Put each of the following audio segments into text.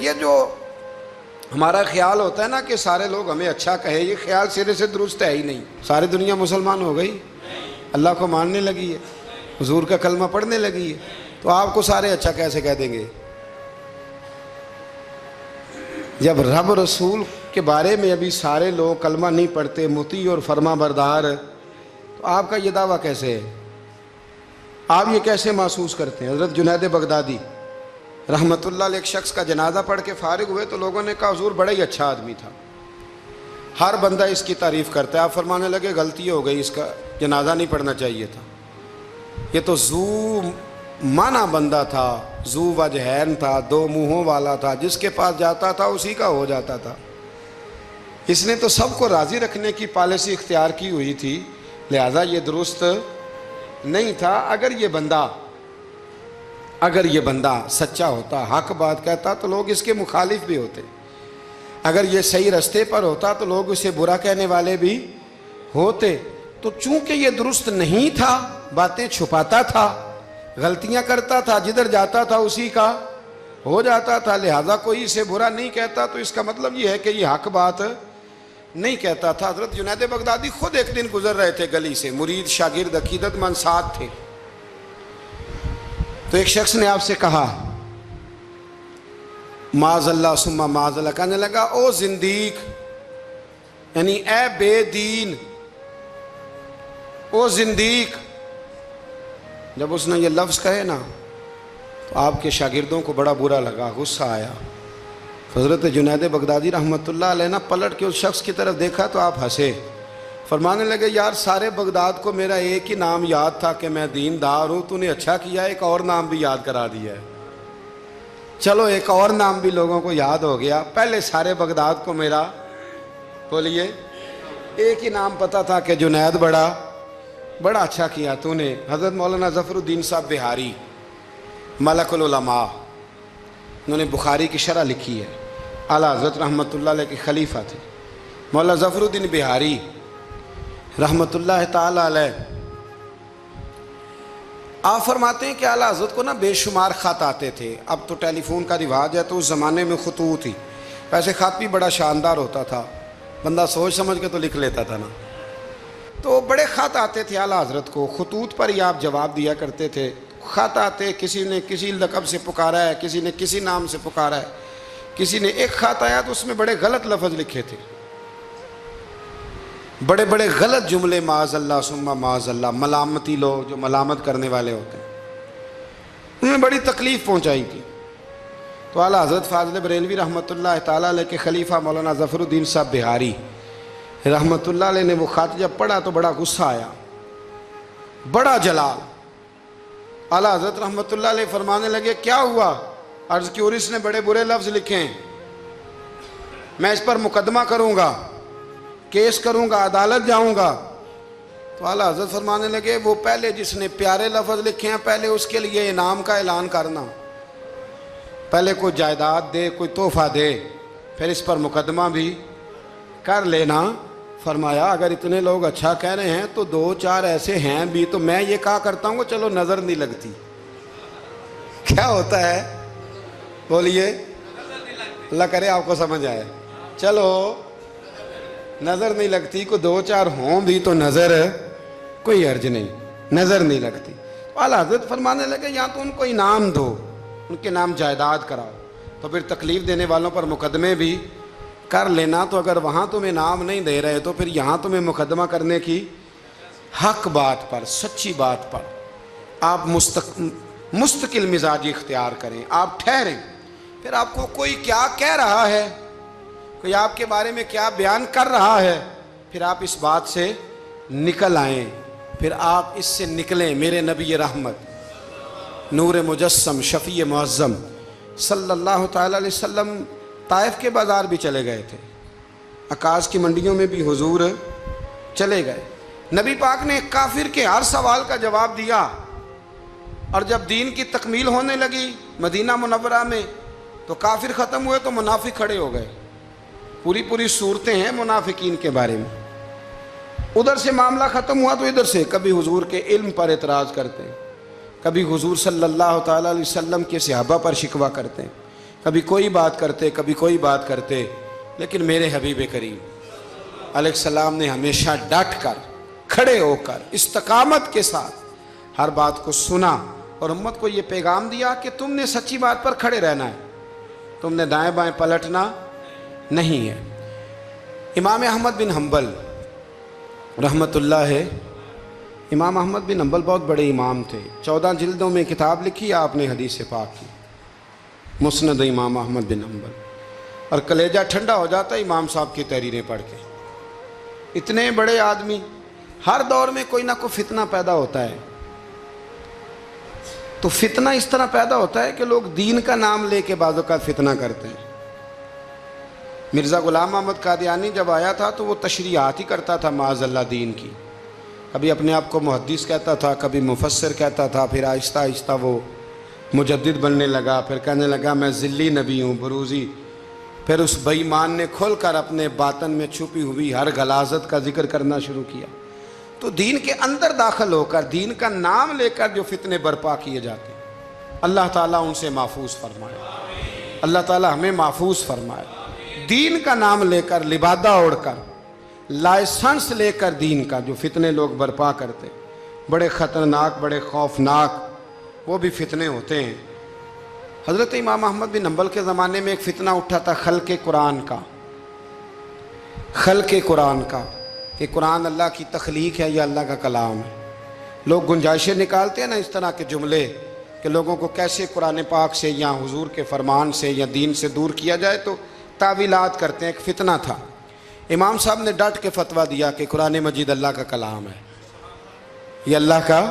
یہ جو ہمارا خیال ہوتا ہے نا کہ سارے لوگ ہمیں اچھا کہے، یہ خیال سرے سے درست ہے ہی نہیں۔ ساری دنیا مسلمان ہو گئی، اللہ کو ماننے لگی ہے، حضور کا کلمہ پڑھنے لگی ہے، تو آپ کو سارے اچھا کیسے کہہ دیں گے؟ جب رب رسول کے بارے میں ابھی سارے لوگ کلمہ نہیں پڑھتے، مطیع اور فرما بردار، تو آپ کا یہ دعویٰ کیسے ہے؟ آپ یہ کیسے محسوس کرتے ہیں؟ حضرت جنید بغدادی رحمت اللہ علیہ ایک شخص کا جنازہ پڑھ کے فارغ ہوئے تو لوگوں نے کہا حضور بڑا ہی اچھا آدمی تھا، ہر بندہ اس کی تعریف کرتا ہے۔ آپ فرمانے لگے غلطی ہو گئی، اس کا جنازہ نہیں پڑھنا چاہیے تھا، یہ تو ذو معنی بندہ تھا، ذو وجہین تھا، دو منہوں والا تھا، جس کے پاس جاتا تھا اسی کا ہو جاتا تھا۔ اس نے تو سب کو راضی رکھنے کی پالیسی اختیار کی ہوئی تھی، لہذا یہ درست نہیں تھا۔ اگر یہ بندہ سچا ہوتا، حق بات کہتا، تو لوگ اس کے مخالف بھی ہوتے، اگر یہ صحیح رستے پر ہوتا تو لوگ اسے برا کہنے والے بھی ہوتے۔ تو چونکہ یہ درست نہیں تھا، باتیں چھپاتا تھا، غلطیاں کرتا تھا، جدھر جاتا تھا اسی کا ہو جاتا تھا، لہذا کوئی اسے برا نہیں کہتا، تو اس کا مطلب یہ ہے کہ یہ حق بات نہیں کہتا تھا۔ حضرت جنید بغدادی خود ایک دن گزر رہے تھے گلی سے، مرید شاگرد عقیدت مند ساتھ تھے، تو ایک شخص نے آپ سے کہا معاذ اللہ ثم معاذ اللہ، کہنے لگا او زندیق، یعنی اے بے دین، او زندیق۔ جب اس نے یہ لفظ کہے نا تو آپ کے شاگردوں کو بڑا برا لگا، غصہ آیا۔ حضرت جنید بغدادی رحمت اللہ علیہ نے پلٹ کے اس شخص کی طرف دیکھا تو آپ ہنسے، فرمانے لگے یار سارے بغداد کو میرا ایک ہی نام یاد تھا کہ میں دیندار ہوں، تو نے اچھا کیا ایک اور نام بھی یاد کرا دیا ہے۔ چلو ایک اور نام بھی لوگوں کو یاد ہو گیا، پہلے سارے بغداد کو میرا بولیے ایک ہی نام پتہ تھا کہ جنید بڑا اچھا کیا تو نے۔ حضرت مولانا ظفر الدین صاحب بہاری ملک العلماء، انہوں نے بخاری کی شرح لکھی ہے، اعلیٰ حضرت رحمت اللہ علیہ کے خلیفہ تھے مولانا ظفر الدین بہاری رحمت اللہ تعالی علیہ۔ آپ فرماتے ہیں کہ اعلیٰ حضرت کو نا بے شمار خط آتے تھے، اب تو ٹیلی فون کا رواج ہے تو اس زمانے میں خطوط ہی، ویسے خط بھی بڑا شاندار ہوتا تھا، بندہ سوچ سمجھ کے تو لکھ لیتا تھا نا، تو بڑے خط آتے تھے اعلیٰ حضرت کو، خطوط پر ہی آپ جواب دیا کرتے تھے۔ خط آتے، کسی نے کسی لقب سے پکارا ہے، کسی نے کسی نام سے پکارا ہے، کسی نے ایک خط آیا تو اس میں بڑے غلط لفظ لکھے تھے، بڑے بڑے غلط جملے، معاذ اللہ ثم معاذ اللہ، ملامتی لوگ جو ملامت کرنے والے ہوتے ہیں، انہوں نے بڑی تکلیف پہنچائی تھی۔ تو اعلیٰ حضرت فاضل بریلوی رحمۃ اللہ تعالیٰ علیہ کے خلیفہ مولانا ظفر الدین صاحب بہاری رحمۃ اللہ علیہ نے وہ خط جب پڑھا تو بڑا غصہ آیا، بڑا جلال۔ اعلیٰ حضرت رحمۃ اللہ علیہ فرمانے لگے کیا ہوا؟ عرض کی اور اس نے بڑے برے لفظ لکھے ہیں، میں اس پر مقدمہ کروں گا، کیس کروں گا، عدالت جاؤں گا۔ تو اعلیٰ حضرت فرمانے لگے وہ پہلے جس نے پیارے لفظ لکھے ہیں پہلے اس کے لیے انعام کا اعلان کرنا، پہلے کوئی جائیداد دے، کوئی تحفہ دے، پھر اس پر مقدمہ بھی کر لینا۔ فرمایا اگر اتنے لوگ اچھا کہہ رہے ہیں تو دو چار ایسے ہیں بھی، تو میں یہ کہا کرتا ہوں کہ چلو نظر نہیں لگتی۔ کیا ہوتا ہے بولیے، اللہ کرے آپ کو سمجھ آئے، چلو نظر نہیں لگتی، کو دو چار ہوں بھی تو نظر کوئی حرج نہیں، نظر نہیں لگتی۔ اعلیٰ حضرت فرمانے لگے یا تو ان کو انعام دو، ان کے نام جائیداد کراؤ، تو پھر تکلیف دینے والوں پر مقدمے بھی کر لینا، تو اگر وہاں تمہیں انعام نہیں دے رہے تو پھر یہاں تمہیں مقدمہ کرنے کی حق بات پر، سچی بات پر آپ مستقل مزاجی اختیار کریں، آپ ٹھہریں، پھر آپ کو کوئی کیا کہہ رہا ہے، کوئی آپ کے بارے میں کیا بیان کر رہا ہے، پھر آپ اس بات سے نکل آئیں، پھر آپ اس سے نکلیں۔ میرے نبی رحمت نور مجسم شفیع معظم صلی اللہ تعالی علیہ وسلم طائف کے بازار بھی چلے گئے تھے، عکاظ کی منڈیوں میں بھی حضور چلے گئے، نبی پاک نے کافر کے ہر سوال کا جواب دیا، اور جب دین کی تکمیل ہونے لگی مدینہ منورہ میں تو کافر ختم ہوئے تو منافق کھڑے ہو گئے، پوری صورتیں ہیں منافقین کے بارے میں، ادھر سے معاملہ ختم ہوا تو ادھر سے کبھی حضور کے علم پر اعتراض کرتے ہیں، کبھی حضور صلی اللہ تعالیٰ علیہ وسلم کے صحابہ پر شکوہ کرتے ہیں، کبھی کوئی بات کرتے کبھی کوئی بات کرتے، لیکن میرے حبیب کریم علیہ السلام نے ہمیشہ ڈٹ کر، کھڑے ہو کر، استقامت کے ساتھ ہر بات کو سنا اور امت کو یہ پیغام دیا کہ تم نے سچی بات پر کھڑے رہنا ہے، تم نے دائیں بائیں پلٹنا نہیں ہے۔ امام احمد بن حنبل رحمۃ اللہ ہے، امام احمد بن حنبل بہت بڑے امام تھے، 14 جلدوں میں کتاب لکھی آپ نے حدیث پاک کی، مسند امام احمد بن حنبل، اور کلیجہ ٹھنڈا ہو جاتا ہے امام صاحب کی تحریریں پڑھ کے۔ اتنے بڑے آدمی، ہر دور میں کوئی نہ کوئی فتنہ پیدا ہوتا ہے، تو فتنہ اس طرح پیدا ہوتا ہے کہ لوگ دین کا نام لے کے بعض اوقات فتنہ کرتے ہیں۔ مرزا غلام احمد قادیانی جب آیا تھا تو وہ تشریحات ہی کرتا تھا معاذ اللہ دین کی، کبھی اپنے آپ کو محدث کہتا تھا، کبھی مفسر کہتا تھا، پھر آہستہ آہستہ وہ مجدد بننے لگا، پھر کہنے لگا میں ذلی نبی ہوں، بروزی۔ پھر اس بے ایمان نے کھل کر اپنے باطن میں چھپی ہوئی ہر غلاظت کا ذکر کرنا شروع کیا۔ تو دین کے اندر داخل ہو کر دین کا نام لے کر جو فتنے برپا کیے جاتے ہیں، اللہ تعالیٰ ان سے محفوظ فرمائے، اللہ تعالیٰ ہمیں محفوظ فرمائے۔ دین کا نام لے کر، لبادہ اوڑھ کر، لائسنس لے کر دین کا جو فتنے لوگ برپا کرتے، بڑے خطرناک، بڑے خوفناک وہ بھی فتنے ہوتے ہیں۔ حضرت امام احمد بن حنبل کے زمانے میں ایک فتنہ اٹھا تھا خلق قرآن کا، خلق قرآن کا، کہ قرآن اللہ کی تخلیق ہے یا اللہ کا کلام ہے۔ لوگ گنجائشیں نکالتے ہیں نا اس طرح کے جملے کہ لوگوں کو کیسے قرآن پاک سے یا حضور کے فرمان سے یا دین سے دور کیا جائے، تو تعویلات کرتے ہیں۔ ایک فتنہ تھا، امام صاحب نے ڈٹ کے فتویٰ دیا کہ قرآن مجید اللہ کا کلام ہے، یہ اللہ کا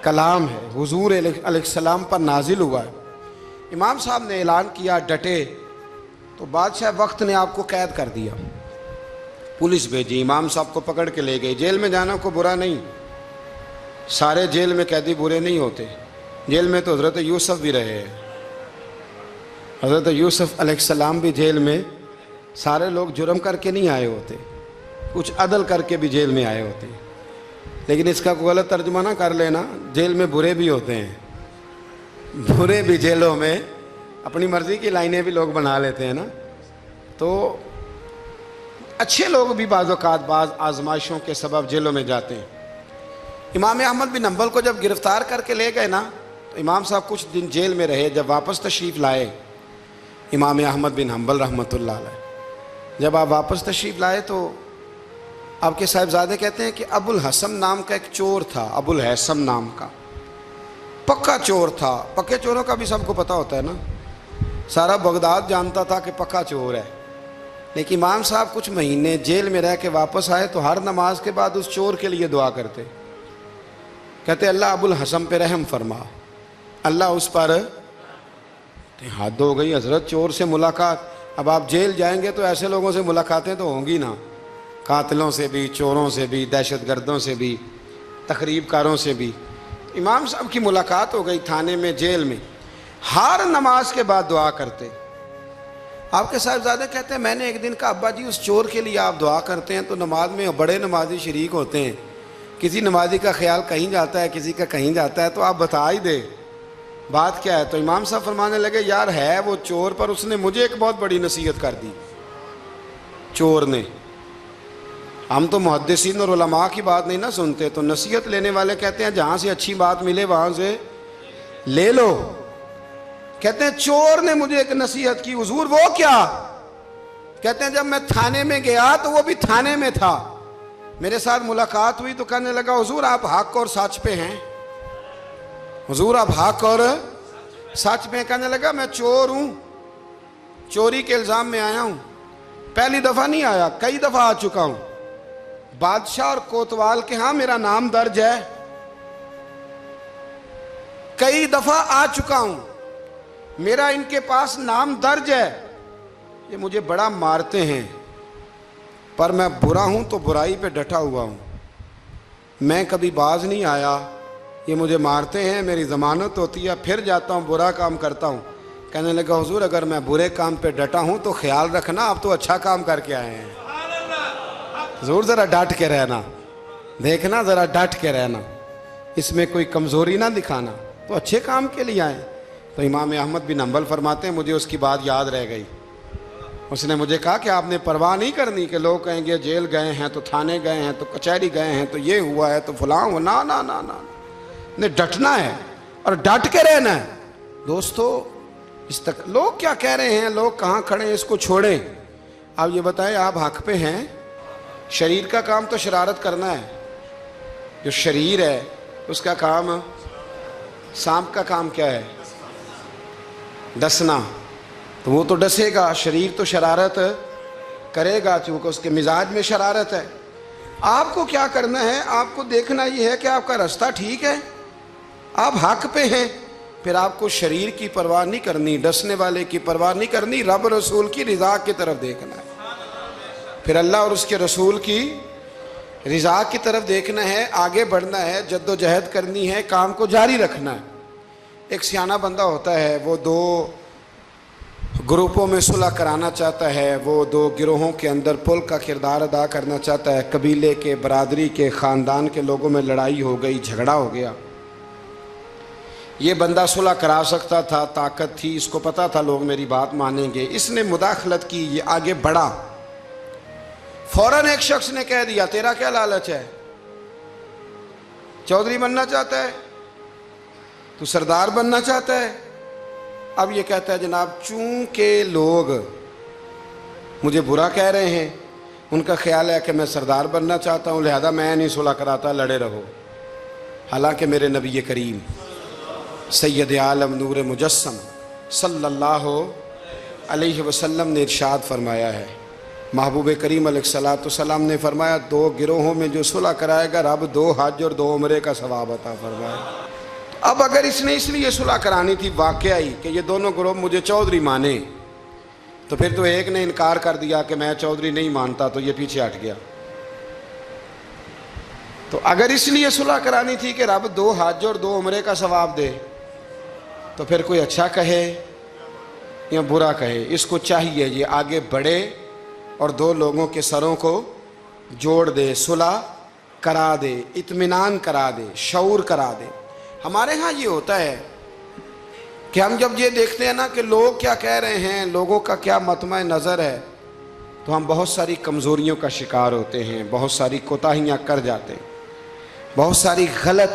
کلام ہے، حضور علیہ السلام پر نازل ہوا ہے۔ امام صاحب نے اعلان کیا، ڈٹے، تو بادشاہ وقت نے آپ کو قید کر دیا، پولیس بھیجی، امام صاحب کو پکڑ کے لے گئی۔ جیل میں جانا کو برا نہیں، سارے جیل میں قیدی برے نہیں ہوتے، جیل میں تو حضرت یوسف بھی رہے ہیں، حضرت یوسف علیہ السلام بھی جیل میں، سارے لوگ جرم کر کے نہیں آئے ہوتے، کچھ عدل کر کے بھی جیل میں آئے ہوتے ہیں۔ لیکن اس کا کوئی غلط ترجمہ نہ کر لینا، جیل میں برے بھی ہوتے ہیں، برے بھی جیلوں میں اپنی مرضی کی لائنیں بھی لوگ بنا لیتے ہیں نا، تو اچھے لوگ بھی بعض اوقات بعض آزمائشوں کے سبب جیلوں میں جاتے ہیں۔ امام احمد بن حنبل کو جب گرفتار کر کے لے گئے نا، تو امام صاحب کچھ دن جیل میں رہے، جب واپس تشریف لائے امام احمد بن حنبل رحمۃ اللہ علیہ، جب آپ واپس تشریف لائے تو آپ کے صاحبزادے کہتے ہیں کہ ابو الحسن نام کا ایک چور تھا، ابو الحسن نام کا پکا چور تھا۔ پکے چوروں کا بھی سب کو پتہ ہوتا ہے نا، سارا بغداد جانتا تھا کہ پکا چور ہے۔ لیکن امام صاحب کچھ مہینے جیل میں رہ کے واپس آئے تو ہر نماز کے بعد اس چور کے لیے دعا کرتے، کہتے اللہ ابو الحسن پہ رحم فرما، اللہ اس پر۔ حد ہو گئی حضرت، چور سے ملاقات، اب آپ جیل جائیں گے تو ایسے لوگوں سے ملاقاتیں تو ہوں گی نا، قاتلوں سے بھی، چوروں سے بھی، دہشت گردوں سے بھی، تخریب کاروں سے بھی۔ امام صاحب کی ملاقات ہو گئی تھانے میں، جیل میں، ہر نماز کے بعد دعا کرتے۔ آپ کے صاحبزادے کہتے ہیں میں نے ایک دن کہا ابا جی اس چور کے لیے آپ دعا کرتے ہیں تو نماز میں بڑے نمازی شریک ہوتے ہیں، کسی نمازی کا خیال کہیں جاتا ہے، کسی کا کہیں جاتا ہے، تو آپ بتا ہی دے بات کیا ہے۔ تو امام صاحب فرمانے لگے یار ہے وہ چور، پر اس نے مجھے ایک بہت بڑی نصیحت کر دی چور نے۔ ہم تو محدثین اور علماء کی بات نہیں نہ سنتے، تو نصیحت لینے والے کہتے ہیں جہاں سے اچھی بات ملے وہاں سے لے لو۔ کہتے ہیں چور نے مجھے ایک نصیحت کی، حضور وہ کیا؟ کہتے ہیں جب میں تھانے میں گیا تو وہ بھی تھانے میں تھا، میرے ساتھ ملاقات ہوئی تو کہنے لگا حضور آپ حق اور سچ پہ ہیں، حضور آپ حق اور سچ پہ ہیں۔ کہنے لگا میں چور ہوں، چوری کے الزام میں آیا ہوں، پہلی دفعہ نہیں آیا، کئی دفعہ آ چکا ہوں، بادشاہ اور کوتوال کے ہاں میرا نام درج ہے، کئی دفعہ آ چکا ہوں، میرا ان کے پاس نام درج ہے، یہ مجھے بڑا مارتے ہیں، پر میں برا ہوں تو برائی پہ ڈٹا ہوا ہوں، میں کبھی باز نہیں آیا، یہ مجھے مارتے ہیں، میری ضمانت ہوتی ہے، پھر جاتا ہوں برا کام کرتا ہوں۔ کہنے لگا حضور اگر میں برے کام پہ ڈٹا ہوں تو خیال رکھنا آپ تو اچھا کام کر کے آئے ہیں، حضور ذرا ڈٹ کے رہنا، دیکھنا ذرا ڈٹ کے رہنا، اس میں کوئی کمزوری نہ دکھانا، تو اچھے کام کے لیے آئے۔ تو امام احمد بن حنبل فرماتے ہیں مجھے اس کی بات یاد رہ گئی. اس نے مجھے کہا کہ آپ نے پرواہ نہیں کرنی کہ لوگ کہیں گے جیل گئے ہیں تو تھانے گئے ہیں تو کچہری گئے ہیں تو یہ ہوا ہے تو فلاں ہوا. نا نا نا نا نے ڈٹنا ہے اور ڈٹ کے رہنا ہے. دوستو لوگ کیا کہہ رہے ہیں, لوگ کہاں کھڑے ہیں, اس کو چھوڑیں. آپ یہ بتائیں آپ حق پہ ہیں. شریر کا کام تو شرارت کرنا ہے. جو شریر ہے اس کا کام, سانپ کا کام کیا ہے؟ ڈسنا. تو وہ تو ڈسے گا, شریر تو شرارت کرے گا چونکہ اس کے مزاج میں شرارت ہے. آپ کو کیا کرنا ہے؟ آپ کو دیکھنا یہ ہے کہ آپ کا راستہ ٹھیک ہے, آپ حق پہ ہیں. پھر آپ کو شریر کی پرواہ نہیں کرنی, ڈسنے والے کی پرواہ نہیں کرنی, رب رسول کی رضا کی طرف دیکھنا ہے. پھر اللہ اور اس کے رسول کی رضا کی طرف دیکھنا ہے, آگے بڑھنا ہے, جد و جہد کرنی ہے, کام کو جاری رکھنا ہے. ایک سیانہ بندہ ہوتا ہے, وہ 2 گروپوں میں صلح کرانا چاہتا ہے, وہ 2 گروہوں کے اندر پل کا کردار ادا کرنا چاہتا ہے. قبیلے کے, برادری کے, خاندان کے لوگوں میں لڑائی ہو گئی, جھگڑا ہو گیا. یہ بندہ صلح کرا سکتا تھا, طاقت تھی, اس کو پتا تھا لوگ میری بات مانیں گے. اس نے مداخلت کی, یہ آگے بڑھا. فوراً ایک شخص نے کہہ دیا تیرا کیا لالچ ہے, چودھری بننا چاہتا ہے, تو سردار بننا چاہتا ہے. اب یہ کہتا ہے جناب چونکہ لوگ مجھے برا کہہ رہے ہیں, ان کا خیال ہے کہ میں سردار بننا چاہتا ہوں, لہذا میں نہیں صلح کراتا, لڑے رہو. حالانکہ میرے نبی کریم سید عالم نور مجسم صلی اللہ علیہ وسلم نے ارشاد فرمایا ہے, محبوب کریم علیہ الصلوۃ والسلام نے فرمایا 2 گروہوں میں جو صلح کرائے گا رب 2 حج اور 2 عمرے کا ثواب عطا فرمائے. اب اگر اس نے اس لیے صلح کرانی تھی واقعہ ہی کہ یہ دونوں گروہ مجھے چودھری مانے, تو پھر تو ایک نے انکار کر دیا کہ میں چودھری نہیں مانتا, تو یہ پیچھے ہٹ گیا. تو اگر اس لیے صلح کرانی تھی کہ رب 2 حج اور 2 عمرے کا ثواب دے, تو پھر کوئی اچھا کہے یا برا کہے, اس کو چاہیے یہ آگے بڑھے اور 2 لوگوں کے سروں کو جوڑ دے, صلح کرا دے, اطمینان کرا دے, شعور کرا دے. ہمارے ہاں یہ ہوتا ہے کہ ہم جب یہ دیکھتے ہیں نا کہ لوگ کیا کہہ رہے ہیں, لوگوں کا کیا مطمع نظر ہے, تو ہم بہت ساری کمزوریوں کا شکار ہوتے ہیں, بہت ساری کوتاہیاں کر جاتے ہیں, بہت ساری غلط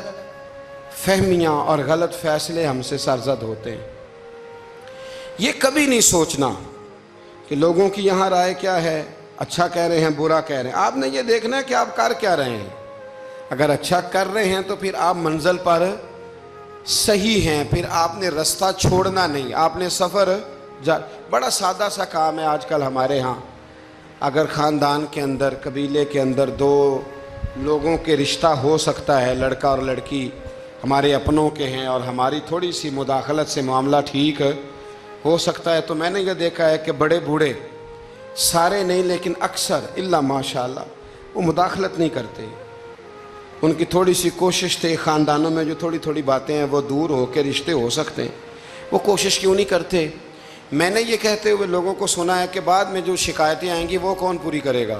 فہمیاں اور غلط فیصلے ہم سے سرزد ہوتے ہیں. یہ کبھی نہیں سوچنا کہ لوگوں کی یہاں رائے کیا ہے, اچھا کہہ رہے ہیں برا کہہ رہے ہیں. آپ نے یہ دیکھنا ہے کہ آپ کر کیا رہے ہیں. اگر اچھا کر رہے ہیں تو پھر آپ منزل پر صحیح ہیں, پھر آپ نے رستہ چھوڑنا نہیں, آپ نے سفر بڑا سادہ سا کام ہے آج کل ہمارے ہاں. اگر خاندان کے اندر, قبیلے کے اندر 2 لوگوں کے رشتہ ہو سکتا ہے, لڑکا اور لڑکی ہمارے اپنوں کے ہیں اور ہماری تھوڑی سی مداخلت سے معاملہ ٹھیک ہو سکتا ہے, تو میں نے یہ دیکھا ہے کہ بڑے بوڑھے, سارے نہیں لیکن اکثر الا ماشاءاللہ, وہ مداخلت نہیں کرتے. ان کی تھوڑی سی کوشش تھے, خاندانوں میں جو تھوڑی تھوڑی باتیں ہیں وہ دور ہو کے رشتے ہو سکتے ہیں, وہ کوشش کیوں نہیں کرتے. میں نے یہ کہتے ہوئے لوگوں کو سنا ہے کہ بعد میں جو شکایتیں آئیں گی وہ کون پوری کرے گا.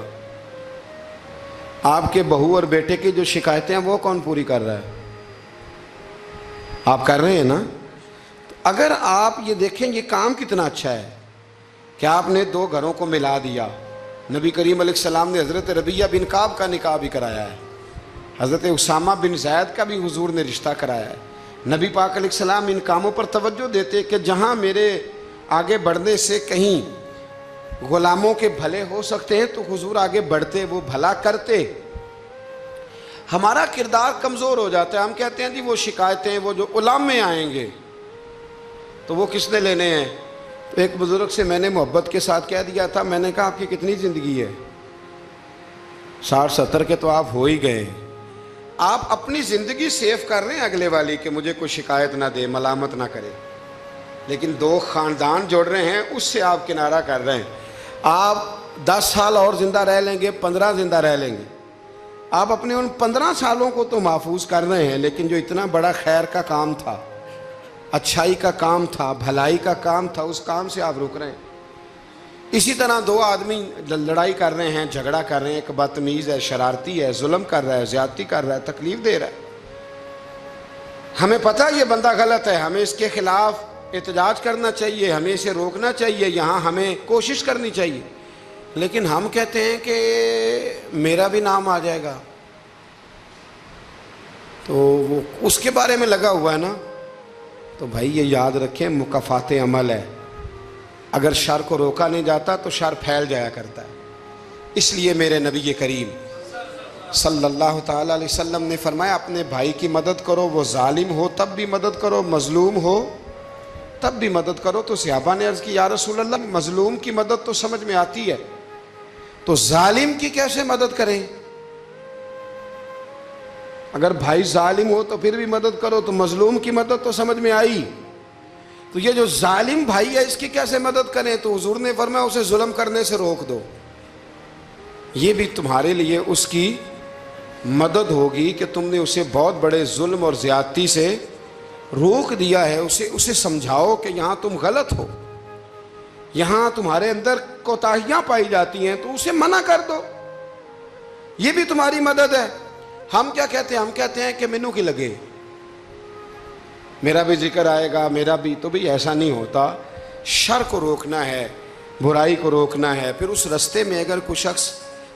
آپ کے بہو اور بیٹے کی جو شکایتیں ہیں وہ کون پوری کر رہا ہے؟ آپ کر رہے ہیں نا. اگر آپ یہ دیکھیں یہ کام کتنا اچھا ہے کہ آپ نے 2 گھروں کو ملا دیا. نبی کریم علیہ السلام نے حضرت ربیہ بن کعب کا نکاح بھی کرایا ہے, حضرت اسامہ بن زید کا بھی حضور نے رشتہ کرایا ہے. نبی پاک علیہ السلام ان کاموں پر توجہ دیتے کہ جہاں میرے آگے بڑھنے سے کہیں غلاموں کے بھلے ہو سکتے ہیں تو حضور آگے بڑھتے, وہ بھلا کرتے. ہمارا کردار کمزور ہو جاتا ہے, ہم کہتے ہیں جی وہ شکایتیں وہ جو علماء آئیں گے تو وہ کس نے لینے ہیں. تو ایک بزرگ سے میں نے محبت کے ساتھ کہہ دیا تھا, میں نے کہا آپ کی کتنی زندگی ہے, 60-70 کے تو آپ ہو ہی گئے. آپ اپنی زندگی سیف کر رہے ہیں اگلے والی کہ مجھے کوئی شکایت نہ دے, ملامت نہ کرے, لیکن 2 خاندان جوڑ رہے ہیں, اس سے آپ کنارہ کر رہے ہیں. آپ 10 سال اور زندہ رہ لیں گے, 15 زندہ رہ لیں گے, آپ اپنے ان 15 سالوں کو تو محفوظ کر رہے ہیں, لیکن جو اتنا بڑا خیر کا کام تھا, اچھائی کا کام تھا, بھلائی کا کام تھا, اس کام سے آپ رک رہے ہیں. اسی طرح 2 آدمی لڑائی کر رہے ہیں, جھگڑا کر رہے ہیں, ایک بدتمیز ہے, شرارتی ہے, ظلم کر رہا ہے, زیادتی کر رہا ہے, تکلیف دے رہا ہے. ہمیں پتہ یہ بندہ غلط ہے, ہمیں اس کے خلاف احتجاج کرنا چاہیے, ہمیں اسے روکنا چاہیے, یہاں ہمیں کوشش کرنی چاہیے. لیکن ہم کہتے ہیں کہ میرا بھی نام آ جائے گا, تو وہ اس کے بارے میں لگا ہوا ہے نا. تو بھائی یہ یاد رکھیں, مکافات عمل ہے. اگر شر کو روکا نہیں جاتا تو شر پھیل جایا کرتا ہے. اس لیے میرے نبی کریم صلی اللہ تعالیٰ علیہ وسلم نے فرمایا اپنے بھائی کی مدد کرو, وہ ظالم ہو تب بھی مدد کرو, مظلوم ہو تب بھی مدد کرو. تو صحابہ نے عرض کی یا رسول اللہ, مظلوم کی مدد تو سمجھ میں آتی ہے, تو ظالم کی کیسے مدد کریں؟ اگر بھائی ظالم ہو تو پھر بھی مدد کرو, تو مظلوم کی مدد تو سمجھ میں آئی, تو یہ جو ظالم بھائی ہے اس کی کیسے مدد کریں؟ تو حضور نے فرمایا اسے ظلم کرنے سے روک دو. یہ بھی تمہارے لیے اس کی مدد ہوگی کہ تم نے اسے بہت بڑے ظلم اور زیادتی سے روک دیا ہے. اسے سمجھاؤ کہ یہاں تم غلط ہو, یہاں تمہارے اندر کوتاہیاں پائی جاتی ہیں, تو اسے منع کر دو. یہ بھی تمہاری مدد ہے. ہم کیا کہتے ہیں؟ ہم کہتے ہیں کہ مینوں کی لگے, میرا بھی ذکر آئے گا, میرا بھی. تو بھی ایسا نہیں ہوتا. شر کو روکنا ہے, برائی کو روکنا ہے. پھر اس رستے میں اگر کوئی شخص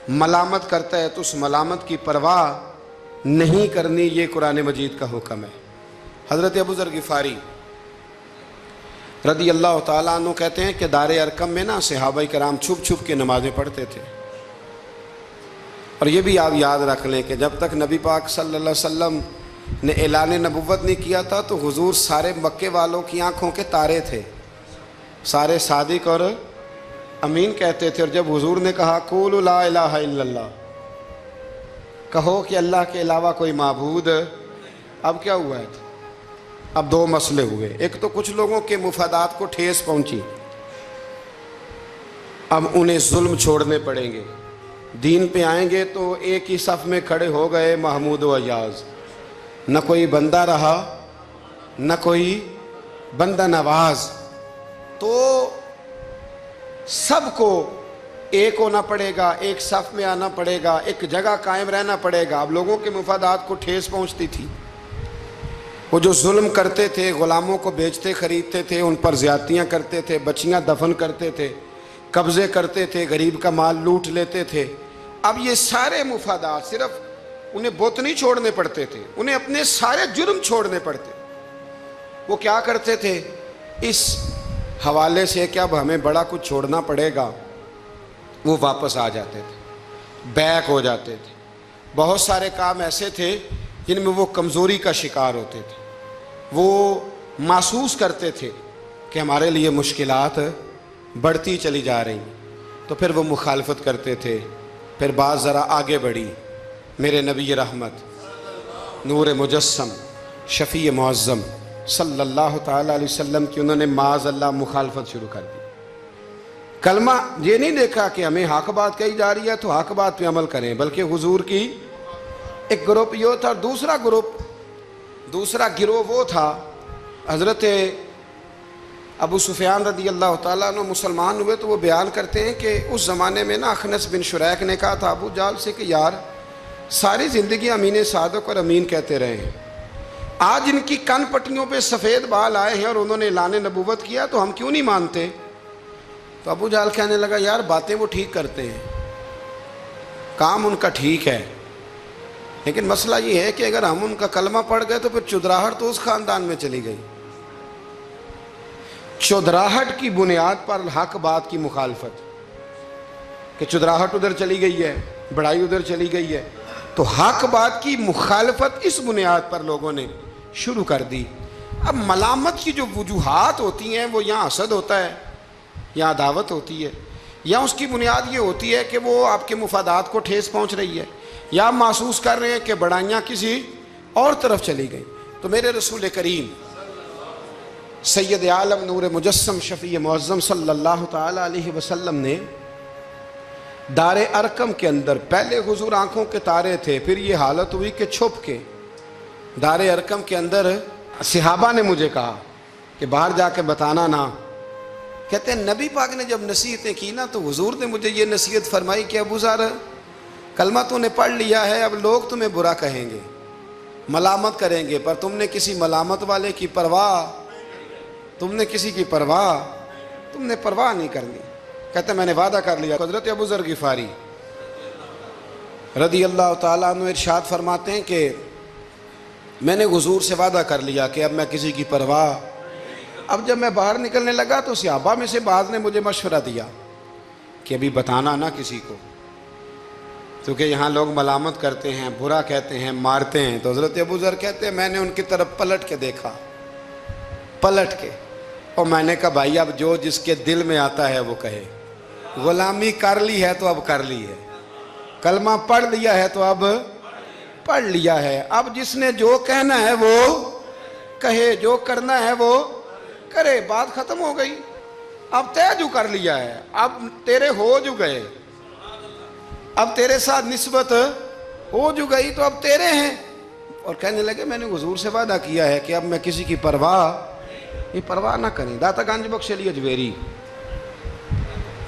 ملامت کرتا ہے تو اس ملامت کی پرواہ نہیں کرنی. یہ قرآن مجید کا حکم ہے. حضرت ابو ذر غفاری رضی اللہ تعالیٰ عنہ کہتے ہیں کہ دار ارقم میں نا صحابہ کرام چھپ چھپ کے نمازیں پڑھتے تھے. اور یہ بھی آپ یاد رکھ لیں کہ جب تک نبی پاک صلی اللہ علیہ وسلم نے اعلان نبوت نہیں کیا تھا تو حضور سارے مکے والوں کی آنکھوں کے تارے تھے, سارے صادق اور امین کہتے تھے. اور جب حضور نے کہا قولوا لا الہ الا اللہ, کہو کہ اللہ کے علاوہ کوئی معبود, اب کیا ہوا ہے؟ اب دو مسئلے ہوئے. ایک تو کچھ لوگوں کے مفادات کو ٹھیس پہنچی, اب انہیں ظلم چھوڑنے پڑیں گے. دین پہ آئیں گے تو ایک ہی صف میں کھڑے ہو گئے محمود و ایاز, نہ کوئی بندہ رہا نہ کوئی بندہ نواز. تو سب کو ایک ہونا پڑے گا, ایک صف میں آنا پڑے گا, ایک جگہ قائم رہنا پڑے گا. اب لوگوں کے مفادات کو ٹھیس پہنچتی تھی. وہ جو ظلم کرتے تھے, غلاموں کو بیچتے خریدتے تھے, ان پر زیادتیاں کرتے تھے, بچیاں دفن کرتے تھے, قبضے کرتے تھے, غریب کا مال لوٹ لیتے تھے. اب یہ سارے مفادات صرف انہیں بت نہیں چھوڑنے پڑتے تھے, انہیں اپنے سارے جرم چھوڑنے پڑتے. وہ کیا کرتے تھے اس حوالے سے کہ اب ہمیں بڑا کچھ چھوڑنا پڑے گا, وہ واپس آ جاتے تھے, بیک ہو جاتے تھے. بہت سارے کام ایسے تھے جن میں وہ کمزوری کا شکار ہوتے تھے. وہ محسوس کرتے تھے کہ ہمارے لیے مشکلات بڑھتی چلی جا رہی, تو پھر وہ مخالفت کرتے تھے. پھر بات ذرا آگے بڑھی. میرے نبی رحمت نور مجسم شفیع معظم صلی اللہ تعالیٰ علیہ وسلم کی انہوں نے معاذ اللہ مخالفت شروع کر دی. کلمہ یہ نہیں دیکھا کہ ہمیں حق بات کہی جا رہی ہے تو حق بات پہ عمل کریں, بلکہ حضور کی ایک گروپ یہ تھا. اور دوسرا گروہ وہ تھا حضرت ابو سفیان رضی اللہ تعالیٰ عنہ مسلمان ہوئے تو وہ بیان کرتے ہیں کہ اس زمانے میں نا اخنس بن شریک نے کہا تھا ابو جال سے کہ یار ساری زندگی امین صادق اور امین کہتے رہے ہیں, آج ان کی کن پٹیوں پہ سفید بال آئے ہیں اور انہوں نے اعلان نبوت کیا تو ہم کیوں نہیں مانتے؟ تو ابو جال کہنے لگا یار باتیں وہ ٹھیک کرتے ہیں, کام ان کا ٹھیک ہے, لیکن مسئلہ یہ ہے کہ اگر ہم ان کا کلمہ پڑھ گئے تو پھر چودراہٹ تو اس خاندان میں چلی گئی. چودراہٹ کی بنیاد پر حق بات کی مخالفت, کہ چودراہٹ ادھر چلی گئی ہے, بڑائی ادھر چلی گئی ہے, تو حق بات کی مخالفت اس بنیاد پر لوگوں نے شروع کر دی. اب ملامت کی جو وجوہات ہوتی ہیں وہ یہاں حسد ہوتا ہے, یا عداوت ہوتی ہے, یا اس کی بنیاد یہ ہوتی ہے کہ وہ آپ کے مفادات کو ٹھیس پہنچ رہی ہے, یا محسوس کر رہے ہیں کہ بڑائیاں کسی اور طرف چلی گئیں. تو میرے رسول کریم سید عالم نور مجسم شفیع معظم صلی اللہ تعالیٰ علیہ وسلم نے دار ارقم کے اندر پہلے حضور آنکھوں کے تارے تھے, پھر یہ حالت ہوئی کہ چھپ کے دار ارقم کے اندر صحابہ نے مجھے کہا کہ باہر جا کے بتانا نہ. کہتے ہیں نبی پاک نے جب نصیحتیں کی نا تو حضور نے مجھے یہ نصیحت فرمائی کہ ابو ذر کلمہ تو نے پڑھ لیا ہے, اب لوگ تمہیں برا کہیں گے, ملامت کریں گے, پر تم نے کسی ملامت والے کی پرواہ تم نے کسی کی تم نے پرواہ نہیں کرنی. کہتے میں نے وعدہ کر لیا. حضرت ابو ذر غفاری رضی اللہ تعالیٰ عنہ ارشاد فرماتے ہیں کہ میں نے حضور سے وعدہ کر لیا کہ اب میں کسی کی پرواہ. اب جب میں باہر نکلنے لگا تو صحابہ میں سے بعض نے مجھے مشورہ دیا کہ ابھی بتانا نہ کسی کو، کیونکہ یہاں لوگ ملامت کرتے ہیں، برا کہتے ہیں، مارتے ہیں. تو حضرت ابو ذر کہتے ہیں میں نے ان کی طرف پلٹ کے دیکھا، پلٹ کے، اور میں نے کہا بھائی اب جو جس کے دل میں آتا ہے وہ کہے. غلامی کر لی ہے تو اب کر لی ہے، کلمہ پڑھ لیا ہے تو اب پڑھ لیا ہے. اب جس نے جو کہنا ہے وہ کہے، جو کرنا ہے وہ کرے. بات ختم ہو گئی. اب طے جو کر لیا ہے، اب تیرے ہو جو گئے، اب تیرے ساتھ نسبت ہو جو گئی تو اب تیرے ہیں. اور کہنے لگے میں نے حضور سے وعدہ کیا ہے کہ اب میں کسی کی پرواہ نہ کریں. داتا گنج بخش علی اجویری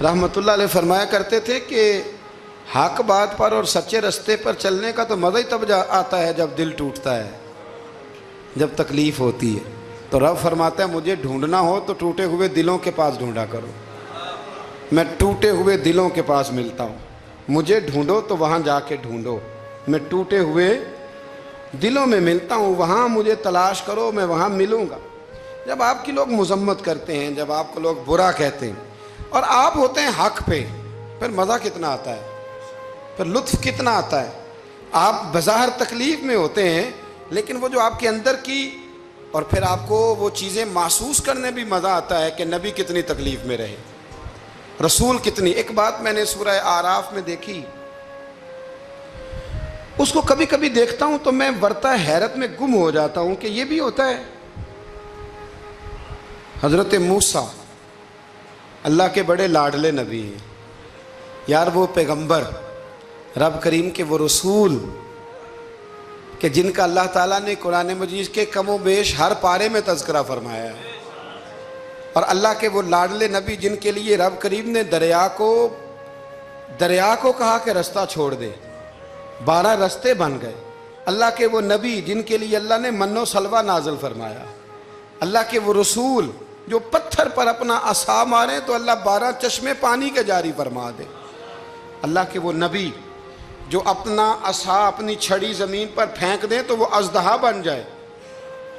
رحمۃ اللہ علیہ فرمایا کرتے تھے کہ حق بات پر اور سچے رستے پر چلنے کا تو مزہ ہی تب آتا ہے جب دل ٹوٹتا ہے، جب تکلیف ہوتی ہے. تو رب فرماتا ہے مجھے ڈھونڈنا ہو تو ٹوٹے ہوئے دلوں کے پاس ڈھونڈا کرو. میں ٹوٹے ہوئے دلوں کے پاس ملتا ہوں. مجھے ڈھونڈو تو وہاں جا کے ڈھونڈو. میں ٹوٹے ہوئے دلوں میں ملتا ہوں، وہاں مجھے تلاش کرو، میں وہاں ملوں گا. جب آپ کی لوگ مذمت کرتے ہیں، جب آپ کو لوگ برا کہتے ہیں اور آپ ہوتے ہیں حق پہ، پھر مزہ کتنا آتا ہے، پھر لطف کتنا آتا ہے. آپ بظاہر تکلیف میں ہوتے ہیں لیکن وہ جو آپ کے اندر کی، اور پھر آپ کو وہ چیزیں محسوس کرنے بھی مزہ آتا ہے کہ نبی کتنی تکلیف میں رہے، رسول کتنی. ایک بات میں نے سورہ اعراف میں دیکھی، اس کو کبھی کبھی دیکھتا ہوں تو میں ورطہ حیرت میں گم ہو جاتا ہوں کہ یہ بھی ہوتا ہے. حضرت موسیٰ اللہ کے بڑے لاڈلے نبی ہیں یار. وہ پیغمبر، رب کریم کے وہ رسول کہ جن کا اللہ تعالیٰ نے قرآن مجید کے کم و بیش ہر پارے میں تذکرہ فرمایا ہے. اور اللہ کے وہ لاڈلے نبی جن کے لیے رب کریم نے دریا کو کہا کہ رستہ چھوڑ دے، 12 رستے بن گئے. اللہ کے وہ نبی جن کے لیے اللہ نے من و سلوہ نازل فرمایا. اللہ کے وہ رسول جو پتھر پر اپنا عصا مارے تو اللہ 12 چشمے پانی کے جاری فرما دے. اللہ کے وہ نبی جو اپنا عصا، اپنی چھڑی زمین پر پھینک دیں تو وہ اژدہا بن جائے.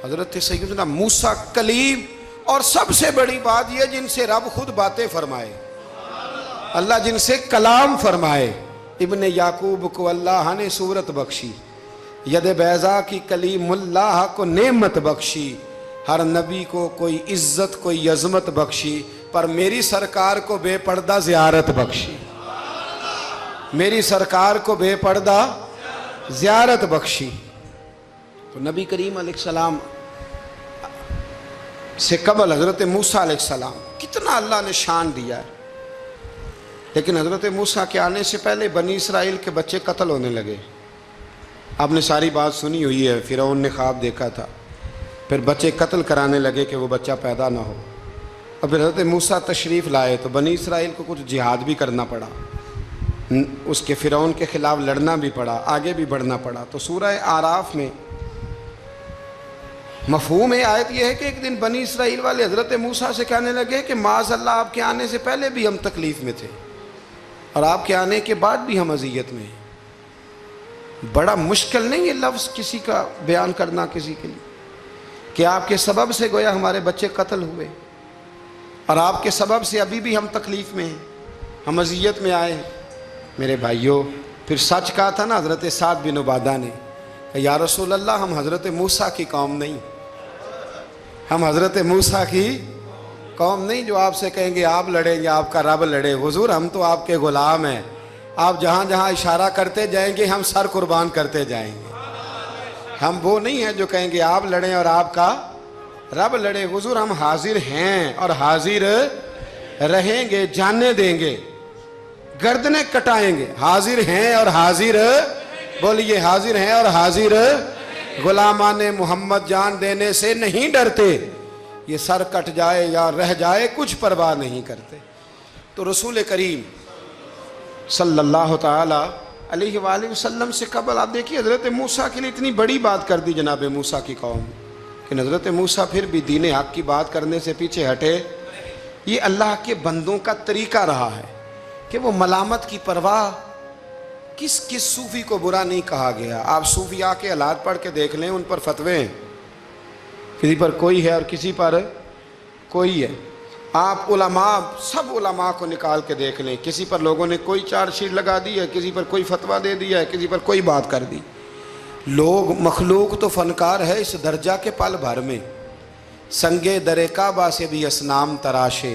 حضرت سیدنا موسیٰ کلیم، اور سب سے بڑی بات یہ جن سے رب خود باتیں فرمائے، اللہ جن سے کلام فرمائے. ابن یعقوب کو اللہ نے صورت بخشی، ید بیضا کی کلیم اللہ کو نعمت بخشی. ہر نبی کو کوئی عزت کوئی عظمت بخشی، پر میری سرکار کو بے پردہ زیارت بخشی. میری سرکار کو بے پردہ زیارت بخشی. تو نبی کریم علیہ السلام سے قبل حضرت موسیٰ علیہ السلام کتنا اللہ نے شان دیا ہے. لیکن حضرت موسیٰ کے آنے سے پہلے بنی اسرائیل کے بچے قتل ہونے لگے. آپ نے ساری بات سنی ہوئی ہے، فرعون نے خواب دیکھا تھا، پھر بچے قتل کرانے لگے کہ وہ بچہ پیدا نہ ہو. اور پھر حضرت موسیٰ تشریف لائے تو بنی اسرائیل کو کچھ جہاد بھی کرنا پڑا، اس کے فرعون کے خلاف لڑنا بھی پڑا، آگے بھی بڑھنا پڑا. تو سورہ اعراف میں مفہوم آیت یہ ہے کہ ایک دن بنی اسرائیل والے حضرت موسیٰ سے کہنے لگے کہ معاذ اللہ آپ کے آنے سے پہلے بھی ہم تکلیف میں تھے اور آپ کے آنے کے بعد بھی ہم اذیت میں ہیں. بڑا مشکل نہیں یہ لفظ کسی کا بیان کرنا کسی کے لیے کہ آپ کے سبب سے گویا ہمارے بچے قتل ہوئے اور آپ کے سبب سے ابھی بھی ہم تکلیف میں ہیں، ہم اذیت میں آئے ہیں. میرے بھائیوں، پھر سچ کہا تھا نا حضرت سعد بن عبادہ نے کہ یا رسول اللہ ہم حضرت موسیٰ کی قوم نہیں، ہم حضرت موسیٰ کی قوم نہیں جو آپ سے کہیں گے آپ لڑیں یا آپ کا رب لڑے. حضور ہم تو آپ کے غلام ہیں، آپ جہاں جہاں اشارہ کرتے جائیں گے ہم سر قربان کرتے جائیں گے. ہم وہ نہیں ہیں جو کہیں گے آپ لڑیں اور آپ کا رب لڑے. حضور ہم حاضر ہیں اور حاضر رہیں گے، جاننے دیں گے، گردنیں کٹائیں گے. حاضر ہیں اور حاضر، بولیے حاضر ہیں اور حاضر. غلامان محمد جان دینے سے نہیں ڈرتے، یہ سر کٹ جائے یا رہ جائے کچھ پرواہ نہیں کرتے. تو رسول کریم صلی اللہ تعالی علیہ وآلہ وسلم سے قبل آپ دیکھیے حضرت موسیٰ کے لیے اتنی بڑی بات کر دی جناب موسیٰ کی قوم. کہ حضرت موسیٰ پھر بھی دین حق کی بات کرنے سے پیچھے ہٹے۔ یہ اللہ کے بندوں کا طریقہ رہا ہے کہ وہ ملامت کی پرواہ، کس صوفی کو برا نہیں کہا گیا۔ آپ صوفیاء کے حالات پڑھ کے دیکھ لیں، ان پر فتوے ہیں، کسی پر کوئی ہے اور کسی پر کوئی ہے۔ آپ علماء، سب علماء کو نکال کے دیکھ لیں، کسی پر لوگوں نے کوئی چارج شیٹ لگا دی ہے، کسی پر کوئی فتویٰ دے دیا ہے، کسی پر کوئی بات کر دی۔ لوگ، مخلوق تو فنکار ہے اس درجہ کے پل بھر میں، سنگے در کعبہ سے بھی اصنام تراشے،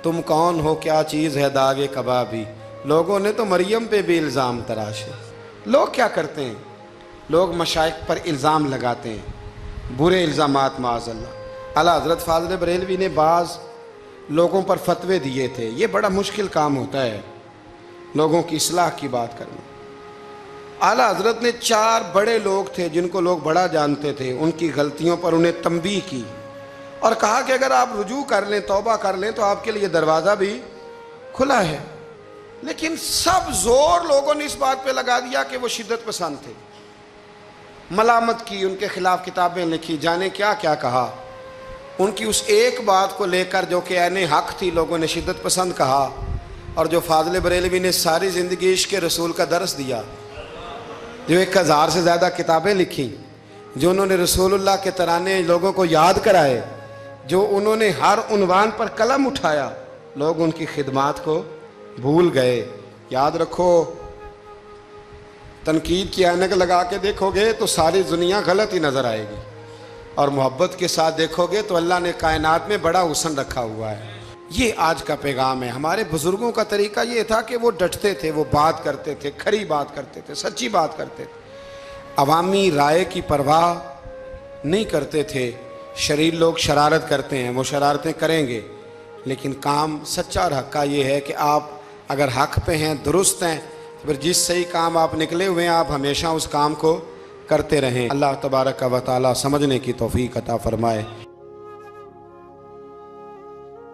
تم کون ہو کیا چیز ہے داغ کبابی۔ لوگوں نے تو مریم پہ بھی الزام تراشے۔ لوگ کیا کرتے ہیں؟ لوگ مشائخ پر الزام لگاتے ہیں، برے الزامات معاذ اللہ۔ اعلیٰ حضرت فاضل بریلوی نے بعض لوگوں پر فتوے دیے تھے۔ یہ بڑا مشکل کام ہوتا ہے، لوگوں کی اصلاح کی بات کرنا۔ اعلیٰ حضرت نے 4 بڑے لوگ تھے جن کو لوگ بڑا جانتے تھے، ان کی غلطیوں پر انہیں تنبیہ کی اور کہا کہ اگر آپ رجوع کر لیں، توبہ کر لیں تو آپ کے لیے دروازہ بھی کھلا ہے۔ لیکن سب زور لوگوں نے اس بات پہ لگا دیا کہ وہ شدت پسند تھے، ملامت کی، ان کے خلاف کتابیں لکھی، جانے کیا کیا کہا۔ ان کی اس ایک بات کو لے کر جو کہ عین حق تھی، لوگوں نے شدت پسند کہا، اور جو فاضل بریلوی نے ساری زندگی عشق رسول کا درس دیا، جو 1000 سے زیادہ کتابیں لکھیں، جو انہوں نے رسول اللہ کے ترانے لوگوں کو یاد کرائے، جو انہوں نے ہر عنوان پر قلم اٹھایا، لوگ ان کی خدمات کو بھول گئے۔ یاد رکھو، تنقید کی عینک لگا کے دیکھو گے تو ساری دنیا غلط ہی نظر آئے گی، اور محبت کے ساتھ دیکھو گے تو اللہ نے کائنات میں بڑا حسن رکھا ہوا ہے۔ یہ آج کا پیغام ہے۔ ہمارے بزرگوں کا طریقہ یہ تھا کہ وہ ڈٹتے تھے، وہ بات کرتے تھے، کھری بات کرتے تھے، سچی بات کرتے تھے، عوامی رائے کی پرواہ نہیں کرتے تھے۔ شریر لوگ شرارت کرتے ہیں، وہ شرارتیں کریں گے، لیکن کام سچا اور حق کا یہ ہے کہ آپ اگر حق پہ ہیں، درست ہیں، تو پھر جس صحیح کام آپ نکلے ہوئے ہیں، آپ ہمیشہ اس کام کو کرتے رہیں۔ اللہ تبارک و تعالی سمجھنے کی توفیق عطا فرمائے۔